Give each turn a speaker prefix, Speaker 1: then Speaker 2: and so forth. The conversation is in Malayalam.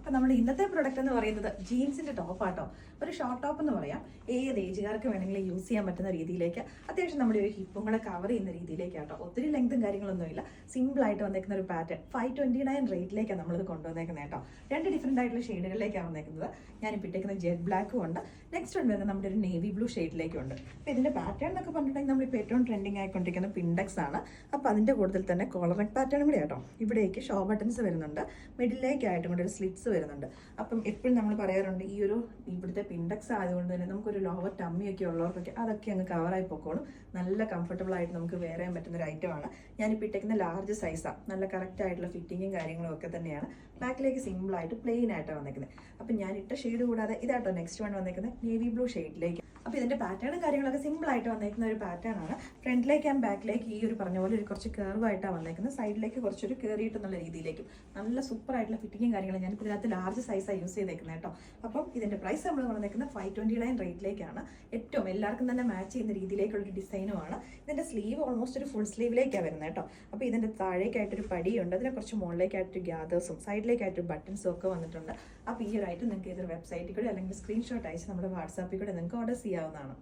Speaker 1: അപ്പം നമ്മൾ ഇന്നത്തെ പ്രൊഡക്റ്റ് എന്ന് പറയുന്നത് ജീൻസിന്റെ ടോപ്പാട്ടോ. ഒരു ഷോർട്ട് ടോപ്പ് എന്ന് പറയാം. ഏത് ഏജുകാർക്ക് വേണമെങ്കിലും യൂസ് ചെയ്യാൻ പറ്റുന്ന രീതിയിലേക്ക്, അത്യാവശ്യം നമ്മുടെ ഒരു ഹിപ്പും കൂടെ കവർ ചെയ്യുന്ന രീതിയിലേക്കാട്ടോ. ഒത്തിരി ലെങ്തും കാര്യങ്ങളൊന്നുമില്ല, സിമ്പിൾ ആയിട്ട് വന്നേക്കുന്ന ഒരു പാറ്റേൺ. 529 റേറ്റിലേക്കാണ് നമ്മളിത് കൊണ്ടുവന്നേക്കുന്നത് കേട്ടോ. രണ്ട് ഡിഫറെന്റ് ആയിട്ടുള്ള ഷെയ്ഡുകളിലേക്കാണ് വന്നേക്കുന്നത്. ഞാനിപ്പോൾ ഇട്ടേക്കുന്ന ജെറ്റ് ബ്ലാക്കും ഉണ്ട്, നെക്സ്റ്റ് ഉണ്ട് വരുന്നത് നമ്മുടെ ഒരു നേവി ബ്ലൂ ഷെയ്ഡിലേക്കും ഉണ്ട്. അപ്പോൾ ഇതിന്റെ പാറ്റേൺ എന്നൊക്കെ പറഞ്ഞിട്ടുണ്ടെങ്കിൽ നമ്മളിപ്പോൾ ഏറ്റവും ട്രെൻഡിങ് ആയിക്കൊണ്ടിരിക്കുന്ന പിൻഡെക്സ് ആണ്. അപ്പോൾ അതിന്റെ കൂടുതൽ തന്നെ കോളർ നെക്ക് പാറ്റേൺ കൂടി ആട്ടോ. ഇവിടേക്ക് ഷോ ബട്ടൺസ് വരുന്നുണ്ട്, മിഡിലേക്കായിട്ടും കൂടെ ഒരു സ്ലിറ്റ്സ് വരുന്നുണ്ട്. അപ്പം എപ്പോഴും നമ്മൾ പറയാറുണ്ട് ഈ ഒരു ഇവിടുത്തെ പിൻഡെക്സ് ആയതുകൊണ്ട് തന്നെ നമുക്കൊരു ലോവർ ടമ്മിയൊക്കെ ഉള്ളവർക്കൊക്കെ അതൊക്കെ അങ്ങ് കവറായി പൊക്കോളും. നല്ല കംഫർട്ടബിൾ ആയിട്ട് നമുക്ക് വെയർ ചെയ്യാൻ പറ്റുന്ന ഒരു ഐറ്റമാണ്. ഞാനിപ്പോൾ ഇട്ടേക്കുന്ന ലാർജ് സൈസാണ്. നല്ല കറക്റ്റ് ആയിട്ടുള്ള ഫിറ്റിങ്ങും കാര്യങ്ങളും ഒക്കെ തന്നെയാണ്. ബാക്കിലേക്ക് സിമ്പിൾ ആയിട്ട് പ്ലെയിൻ ആയിട്ടാണ് വന്നിരിക്കുന്നത്. അപ്പം ഞാൻ ഇട്ട ഷെയ്ഡ് കൂടാതെ ഇതാട്ടോ നെക്സ്റ്റ് വൺ വന്നിരിക്കുന്നത് നേവി ബ്ലൂ ഷെയ്ഡിലേക്ക്. അപ്പോൾ ഇതിന്റെ പാറ്റേണും കാര്യങ്ങളൊക്കെ സിമ്പിൾ ആയിട്ട് വന്നേക്കുന്ന ഒരു പാറ്റേൺ ആണ്. ഫ്രണ്ടിലേക്ക് ആൻഡ് ബാക്കിലേക്ക് ഈ ഒരു പറഞ്ഞ പോലെ ഒരു കുറച്ച് കർവ് ആയിട്ടാണ് വന്നേക്കുന്നത്. സൈഡിലേക്ക് കുറച്ചൊരു കയറിയിട്ടെന്നുള്ള രീതിയിലേക്കും നല്ല സൂപ്പർ ആയിട്ടുള്ള ഫിറ്റിങ്ങും കാര്യങ്ങളും. ഞാനിപ്പോൾ ഇതിനകത്ത് ലാർജ് സൈസാണ് യൂസ് ചെയ്തേക്കുന്നത് കേട്ടോ. അപ്പം ഇതിന്റെ പ്രൈസ് നമ്മൾ വന്നേക്കുന്നത് 529 റേറ്റിലേക്കാണ്. ഏറ്റവും എല്ലാവർക്കും തന്നെ മാച്ച് ചെയ്യുന്ന രീതിയിലേക്കുള്ളൊരു ഡിസൈനുമാണ്. ഇതിന്റെ സ്ലീവ് ഓൾമോസ്റ്റ് ഒരു ഫുൾ സ്ലീവിലേക്കാണ് വരുന്നത് കേട്ടോ. അപ്പോൾ ഇതിന്റെ താഴേക്കായിട്ടൊരു പടിയുണ്ട്, അതിനെ കുറച്ച് മുകളിലേക്കായിട്ടൊരു ഗ്യാദേഴ്സും സൈഡിലേക്കായിട്ട് ബട്ടൺസും ഒക്കെ വന്നിട്ടുണ്ട്. അപ്പോൾ ഈ ഒരു ഐറ്റം നിങ്ങൾക്ക് ഇതൊരു വെബ്സൈറ്റിൽ കൂടെ അല്ലെങ്കിൽ സ്ക്രീൻഷോട്ട് അയച്ച് നമ്മുടെ വാട്സാപ്പിൽ കൂടെ നിങ്ങൾക്ക് ഓർഡർ ചെയ്യാവുന്നതാണ്.